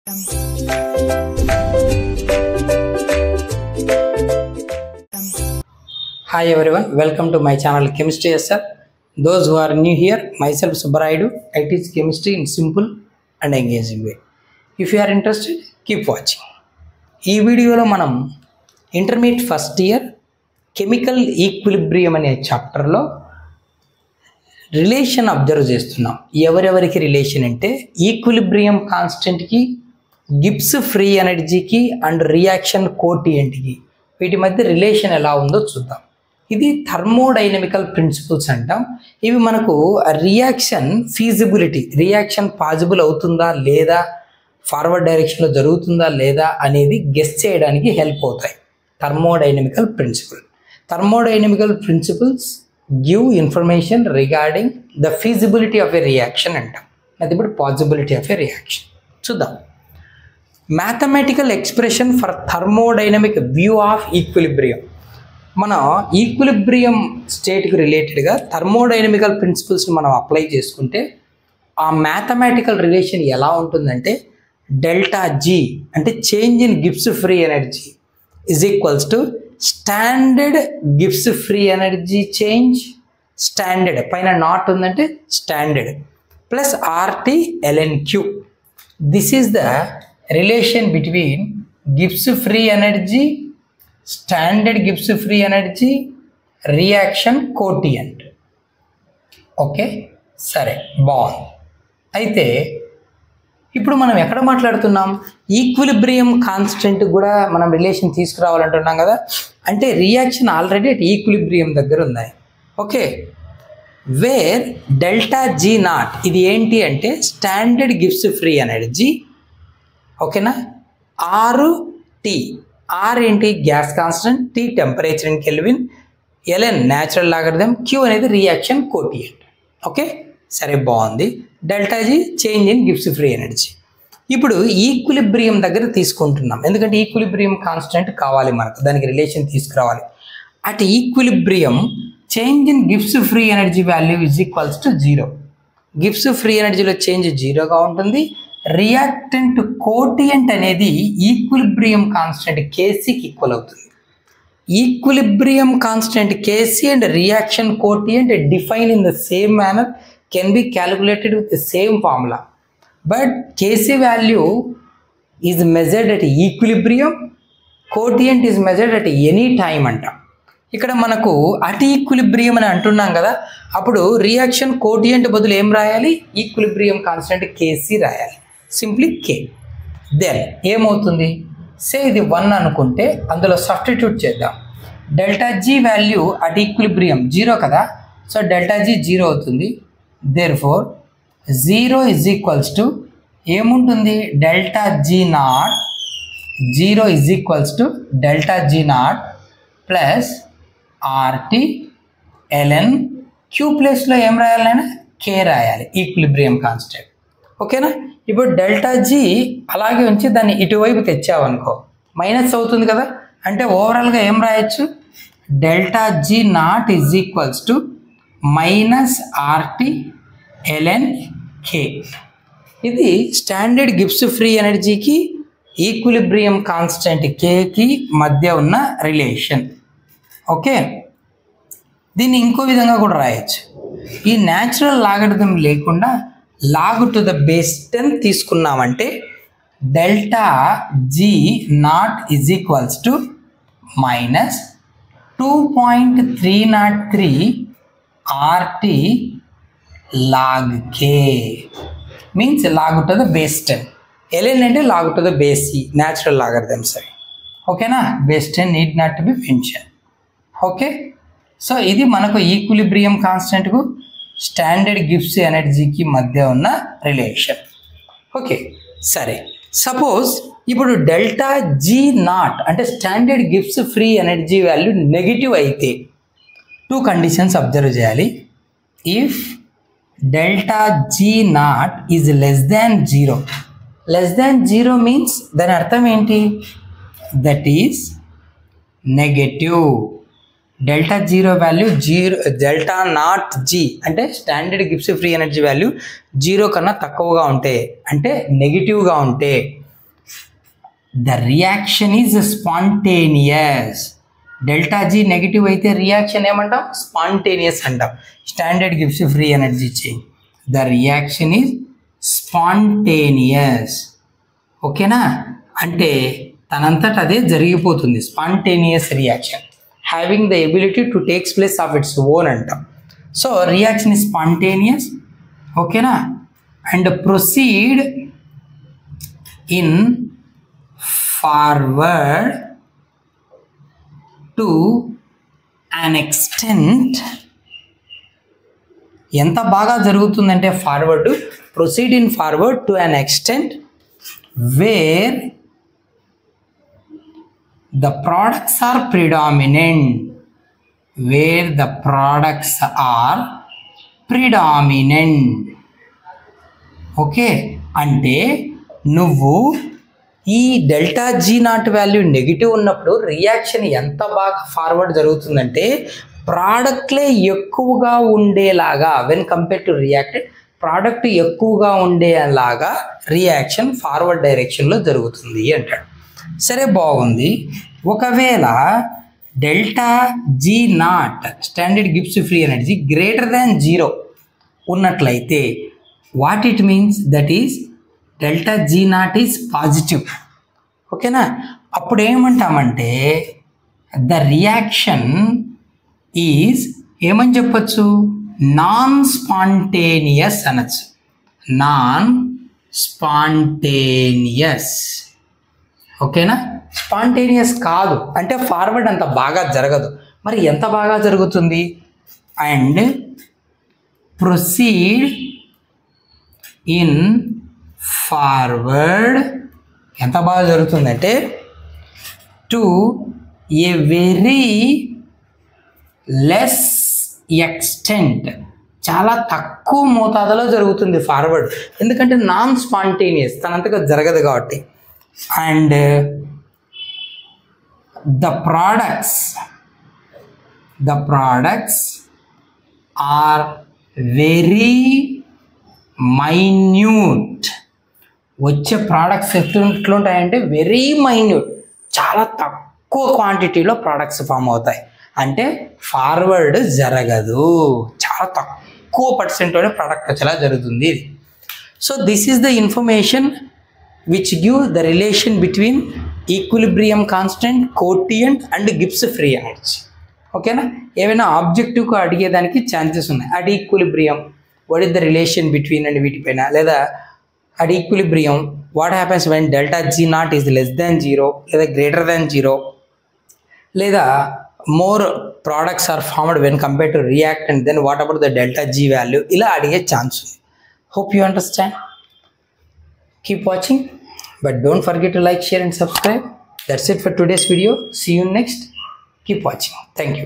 Hi everyone, welcome to my channel Chemistry SR. Those who are new here, myself Subbarayudu. I teach chemistry in simple and engaging way. If you are interested, keep watching. ఈ వీడియోలో మనం intermediate first year chemical equilibrium అనే చాప్టర్లో relation observe చేస్తున్నాం. ఎవరెవరికి relation అంటే equilibrium కాన్స్టెంట్కి, Gibbs free ఎనర్జీకి అండ్ రియాక్షన్ కోటియంట్కి వీటి మధ్య రిలేషన్ ఎలా ఉందో చూద్దాం. ఇది థర్మోడైనమికల్ ప్రిన్సిపల్స్ అంటాం. ఇవి మనకు రియాక్షన్ ఫీజిబిలిటీ, రియాక్షన్ పాజిబుల్ అవుతుందా లేదా, ఫార్వర్డ్ డైరెక్షన్లో జరుగుతుందా లేదా అనేది గెస్ చేయడానికి హెల్ప్ అవుతాయి. Thermodynamical principles give information regarding the feasibility of a reaction అంటాం. అది ఇప్పుడు పాజిబిలిటీ ఆఫ్ ఎ రియాక్షన్ చూద్దాం. Mathematical expression for thermodynamic view of equilibrium. మన ఈక్విలిబ్రియం స్టేట్కి రిలేటెడ్గా థర్మోడైనమికల్ ప్రిన్సిపల్స్ని మనం అప్లై చేసుకుంటే ఆ మ్యాథమెటికల్ రిలేషన్ ఎలా ఉంటుందంటే డెల్టా జీ అంటే change in Gibbs free energy is equals to standard Gibbs free energy change, standard పైన నాట్ ఉందంటే standard plus RT LN Q. This is the relation between Gibbs free energy, standard Gibbs free energy, reaction quotient. Okay, సరే, బాగుంది. అయితే ఇప్పుడు మనం ఎక్కడ మాట్లాడుతున్నాం? Equilibrium constant కూడా మనం రిలేషన్ తీసుకురావాలంటున్నాం కదా. అంటే రియాక్షన్ ఆల్రెడీ అట్ ఈక్విలిబ్రియం దగ్గర ఉన్నాయి. Okay, where delta G naught ఇది ఏంటి అంటే స్టాండర్డ్ గిబ్స్ ఫ్రీ ఎనర్జీ. ఓకేనా, ఆర్ టీ, ఆర్ ఏంటి gas constant, T temperature in kelvin, LN natural logarithm, Q అనేది రియాక్షన్ కోటియంట్. ఓకే, సరే, బాగుంది. Delta G change in Gibbs free energy. ఇప్పుడు equilibrium దగ్గర తీసుకుంటున్నాం, ఎందుకంటే ఈక్విలిబ్రియం కాన్స్టెంట్ కావాలి మనకు, దానికి రిలేషన్ తీసుకురావాలి. At equilibrium change in Gibbs free energy value is equals to 0. Gibbs free ఎనర్జీలో చేంజ్ 0గా ఉంటుంది. రియాక్టెంట్ కోటియంట్ అనేది ఈక్విలిబ్రియం కాన్స్టెంట్ కేసీకి ఈక్వల్ అవుతుంది. Equilibrium constant KC and reaction quotient define in the same manner can be calculated with the same formula, but KC value is measured at equilibrium, quotient is measured at any time అంటాం. ఇక్కడ మనకు at equilibrium అని అంటున్నాం కదా, అప్పుడు reaction కోటియంట్ బదులు ఏం రాయాలి? ఈక్విలిబ్రియం కాన్స్టెంట్ కేసీ రాయాలి, సింప్లీ కే. దెన్ ఏమవుతుంది? సే ఇది 1 అనుకుంటే అందులో సబ్స్టిట్యూట్ చేద్దాం. Delta G value at equilibrium 0 కదా, సో డెల్టా జీ 0 అవుతుంది. దేర్ఫోర్ 0 ఈజ్ ఈక్వల్స్ టు ఏముంటుంది? Delta G naught 0 is equals to delta G naught plus RT LN Q ప్లేస్లో ఏం రాయాలైనా కే రాయాలి, ఈక్విలిబ్రియం కాన్స్టెంట్. ఓకేనా, ఇప్పుడు డెల్టా జీ అలాగే ఉంచి దాన్ని ఇటువైపు తెచ్చావనుకో మైనస్ అవుతుంది కదా, అంటే ఓవరాల్గా ఏం రాయొచ్చు? Delta G naught is equals to minus RT LN K. ఇది స్టాండర్డ్ గిబ్స్ ఫ్రీ ఎనర్జీకి ఈక్విలిబ్రియం కాన్స్టెంట్ కేకి మధ్య ఉన్న రిలేషన్. ఓకే, దీన్ని ఇంకో విధంగా కూడా రాయొచ్చు. ఈ న్యాచురల్ లాగరిథం లేకుండా లాగ్ టు ద బేస్ 10 తీసుకున్నామంటే delta G naught is equals to minus 2.303 RT log K, means log to the base 10. LN అంటే log to the base C, natural logarithms అవి. ఓకేనా, base 10 need not to be mention. Okay, so ఇది మనకు equilibrium కాన్స్టెంట్కు standard Gibbs ఎనర్జీకి మధ్య ఉన్న relation. Okay, సరే, సపోజ్ ఇప్పుడు డెల్టా జీ నాట్ అంటే standard Gibbs free energy value negative అయితే 2 కండిషన్స్ అబ్జర్వ్ చేయాలి. If delta G naught is less than 0, less than 0 means దాని అర్థం ఏంటి? That is negative. Delta zero value delta naught G అంటే standard Gibbs free energy value 0 కన్నా తక్కువగా ఉంటే, అంటే నెగిటివ్గా ఉంటే the reaction is spontaneous. Delta G negative అయితే రియాక్షన్ ఏమంటాం? స్పాంటేనియస్ అంటాం. స్టాండర్డ్ గివ్స్ free energy change. The reaction is spontaneous. ఓకేనా? అంటే తనంతట అదే జరిగిపోతుంది. Spontaneous reaction having the ability to takes place of its own అంటాం. So reaction is spontaneous. ఓకేనా? And proceed in forward to an extent. ఎంత బాగా జరుగుతుందంటే forward, proceed in forward to an extent where the products are predominant. Where the products are predominant. Okay, అంటే నువ్వు ఈ delta G naught value negative ఉన్నప్పుడు reaction ఎంత బాగా forward జరుగుతుందంటే ప్రోడక్ట్లే ఎక్కువగా ఉండేలాగా, when compare to reacted product ఎక్కువగా ఉండేలాగా రియాక్షన్ ఫార్వర్డ్ డైరెక్షన్లో జరుగుతుంది అంటాడు. సరే, బాగుంది. ఒకవేళ delta G naught standard Gibbs free energy greater than 0 ఉన్నట్లయితే what it means? That is delta G naught is positive. ఓకేనా? అప్పుడు ఏమంటామంటే ద రియాక్షన్ ఈజ్ ఏమని చెప్పచ్చు? నాన్ స్పాంటేనియస్ అనొచ్చు. Non spontaneous. ఓకేనా? స్పాంటేనియస్ కాదు అంటే ఫార్వర్డ్ అంత బాగా జరగదు. మరి ఎంత బాగా జరుగుతుంది? అండ్ ప్రొసీడ్ ఇన్ ఫార్వర్డ్ ఎంత బాగా జరుగుతుందంటే to a very less extent, చాలా తక్కువ మోతాదులో జరుగుతుంది ఫార్వర్డ్. ఎందుకంటే నాన్ స్పాంటేనియస్, తనంతగా జరగదు కాబట్టి. And the products are very minute. వచ్చే ప్రోడక్ట్స్ ఎట్లుంటాయంటే వెరీ మైన్యూట్, చాలా తక్కువ క్వాంటిటీలో ప్రోడక్ట్స్ ఫామ్ అవుతాయి. అంటే ఫార్వర్డ్ జరగదు, చాలా తక్కువ పర్సెంట్లోనే ప్రోడక్ట్ వచ్చేలా జరుగుతుంది. So this is the information which give the relation between equilibrium constant, quotient and Gibbs free energy. ఓకేనా? ఏమైనా ఆబ్జెక్టివ్గా అడిగేదానికి ఛాన్సెస్ ఉన్నాయి. At equilibrium what is the relation between and వీటిపైన, లేదా at equilibrium what happens when delta G naught is less than 0 లేదా greater than 0, లేదా more products are formed when compared to reactant, then what about the delta G value? ఇలా అడిగే chance ఉంది. Hope you understand. Keep watching, but don't forget to like, share and subscribe. That's it for today's video. See you next. Keep watching. Thank you.